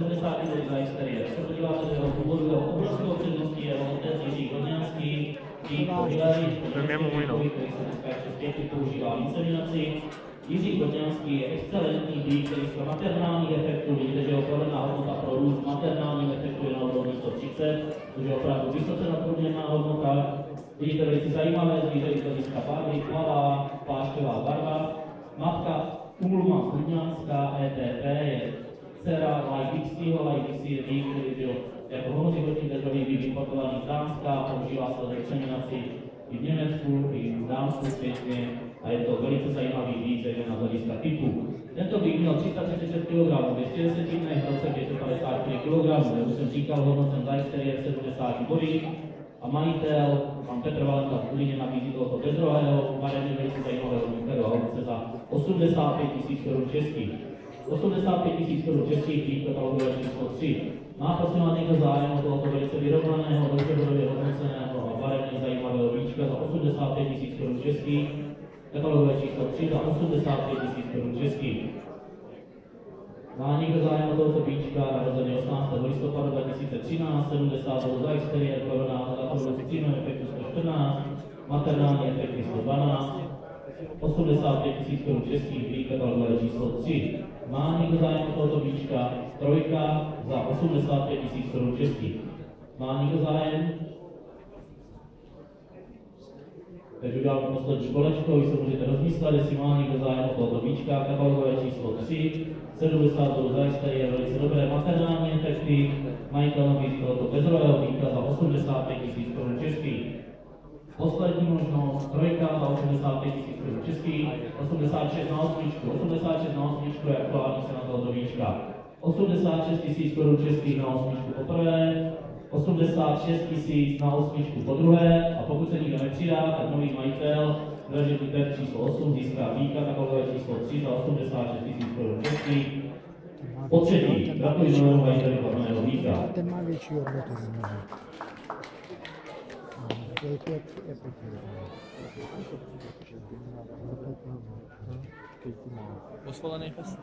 70 kg za exteriér. Když se podíváte do jeho původu, jeho obrovskou předností jeho otec Jiří Hodňanský, který se dneska ještě zpětně používá inseminaci. Jiří Hodňanský je excelentní býk, který z maternálních efektů, vidíte, že jeho provedná hodnota pro růst maternálních efektů je na úrovni 130, což je opravdu vysoce nadprůměrná hodnota. Vidíte velice zajímavé zvíře z hlediska barvy, tmavá, plášťová barva. Matka Ulma Hodňanská ETP je dcera Leibnického. Leibnický je býk, který byl jako homozygotní bedrový býk importovaný z Dánska, používá se do inseminaci i v Německu, i v Dánsku zpětně a je to velice zajímavý býk, zejména z hlediska typu. Tento býk měl 336 kg, 210 dnech, v roce 254 kg, jak už jsem říkal, hodnocen za exteriér 70 body a majitel, pan Petr Valenta v Kulíně, nabízí tohoto bezrohého, barevně velice zajímavého býka hodnoce za 85 000 Kč českých. 85 000 Kč českých býk katalogové číslo 3. Má prosím vás někdo zájem o tohoto velice vyrovnaného, dobře bodově hodnoceného a barevně zajímavého býčka za 85 000 Kč českých, katalogové číslo 3 za 85 000 Kč českých. Má někdo zájem o tohoto býčka, narozený 18. listopadu 2013, 70 za exteriér, provedná za produktivního efektu 114, maternální efekty 112, 85 000 Kč českých, býk katalogové číslo 3. Má někdo zájem o tohoto býčka, trojka za 85 000 Kč českých. Má někdo zájem? Takže udělám poslední kolečko, vy se můžete rozmyslet, jestli má někdo zájem o tohoto býčka, katalogové číslo 3, 70 za exteriér, velice dobré maternální efekty, majitel nabízí tohoto bezrového býka za 85 000 Kč českých. Poslední možnost, trojka za 85 000 Kč českých, 86 na osmičku, 86 na osmičku je aktuální cena tohoto býčka. 86 000 Kč českých na osmičku poprvé, 86 000 na osmičku po druhé a pokud se nikdo nepřidá, tak nový majitel dražební trh číslo 8 získá býka katalogové číslo 3 za 86 000 Kč českých. Po třetí, gratuluji novému majiteli hlavného býka. Ten má větší hodnotu. Osvolený pes.